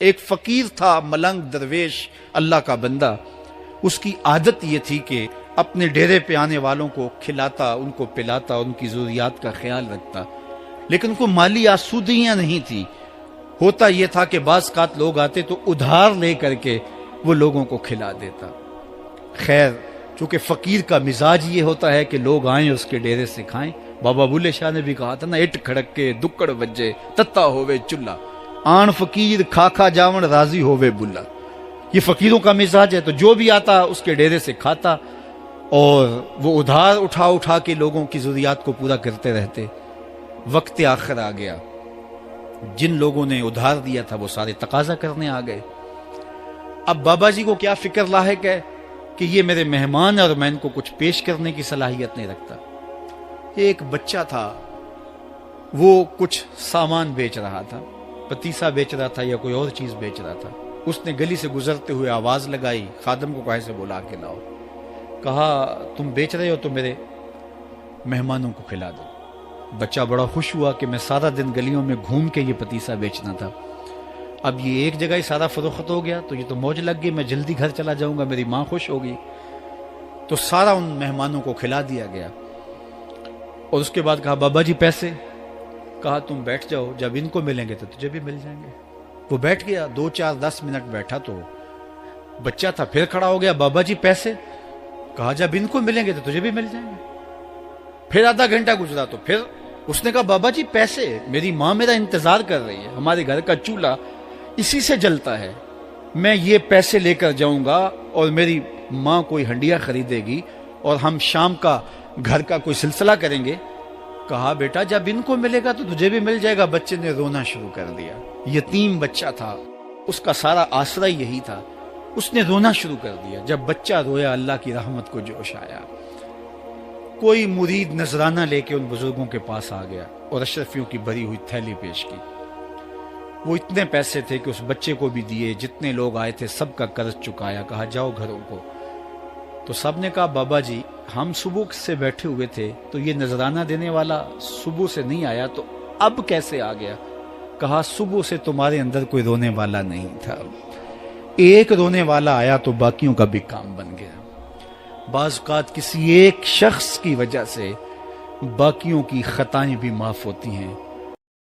ایک فقیر تھا، ملنگ درویش، اللہ کا بندہ. اس کی عادت یہ تھی کہ اپنے ڈیرے پہ آنے والوں کو کھلاتا، ان کو پلاتا، ان کی ضروریات کا خیال رکھتا، لیکن کو مالی آسودگیاں نہیں تھی. ہوتا یہ تھا کہ بعض اوقات لوگ آتے تو ادھار لے کر کے وہ لوگوں کو کھلا دیتا. خیر، چونکہ فقیر کا مزاج یہ ہوتا ہے کہ لوگ آئیں اس کے ڈیرے سے کھائیں. بابا بلے شاہ نے بھی کہا تھا نا، اٹ کھڑک کے دکڑ بجے تتا ہووے چلا، آن فقیر کھا کھا جاون راضی ہووے بلا. یہ فقیروں کا مزاج ہے. تو جو بھی آتا اس کے ڈیرے سے کھاتا اور وہ ادھار اٹھا اٹھا کے لوگوں کی ضروریات کو پورا کرتے رہتے. وقت آخر آ گیا، جن لوگوں نے ادھار دیا تھا وہ سارے تقاضا کرنے آ گئے. اب بابا جی کو کیا فکر لاحق ہے کہ یہ میرے مہمان اور میں ان کو کچھ پیش کرنے کی صلاحیت نہیں رکھتا. ایک بچہ تھا، وہ کچھ سامان بیچ رہا تھا، پتیسا بیچ رہا تھا یا کوئی اور چیز بیچ رہا تھا. اس نے گلی سے گزرتے ہوئے آواز لگائی، خادم کو کہا سے بلا کے لاؤ. کہا تم بیچ رہے ہو تو میرے مہمانوں کو کھلا دو. بچہ بڑا خوش ہوا کہ میں سارا دن گلیوں میں گھوم کے یہ پتیسا بیچنا تھا، اب یہ ایک جگہ ہی سارا فروخت ہو گیا تو یہ تو موج لگ گئی، میں جلدی گھر چلا جاؤں گا، میری ماں خوش ہوگی. تو سارا ان مہمانوں کو کھلا دیا گیا. اور اس کے بعد کہا بابا جی پیسے. کہا تم بیٹھ جاؤ، جب ان کو ملیں گے تو تجھے بھی مل جائیں گے. وہ بیٹھ گیا، 2 4 10 منٹ بیٹھا تو بچہ تھا پھر کھڑا ہو گیا، بابا جی پیسے. کہا جب ان کو ملیں گے تو تجھے بھی مل جائیں گے. پھر آدھا گھنٹہ گزرا تو پھر اس نے کہا بابا جی پیسے، میری ماں میرا انتظار کر رہی ہے، ہمارے گھر کا چولہا اسی سے جلتا ہے، میں یہ پیسے لے کر جاؤں گا اور میری ماں کوئی ہنڈیا خریدے گی اور ہم شام کا گھر کا کوئی سلسلہ کریں گے. کہا بیٹا جب ان کو ملے گا تو تجھے بھی مل جائے گا. بچے نے رونا شروع کر دیا. یتیم بچہ تھا، اس کا سارا آسرا یہی تھا. اس نے رونا شروع کر دیا. جب بچہ رویا اللہ کی رحمت کو جوش آیا. کوئی مرید نذرانہ لے کے ان بزرگوں کے پاس آ گیا اور اشرفیوں کی بھری ہوئی تھیلی پیش کی. وہ اتنے پیسے تھے کہ اس بچے کو بھی دیے، جتنے لوگ آئے تھے سب کا قرض چکایا. کہا جاؤ گھروں کو. تو سب نے کہا بابا جی ہم صبح سے بیٹھے ہوئے تھے تو یہ نذرانہ دینے والا صبح سے نہیں آیا تو اب کیسے آ گیا؟ کہا صبح سے تمہارے اندر کوئی رونے والا نہیں تھا، ایک رونے والا آیا تو باقیوں کا بھی کام بن گیا. بعض اوقات کسی ایک شخص کی وجہ سے باقیوں کی خطائیں بھی معاف ہوتی ہیں.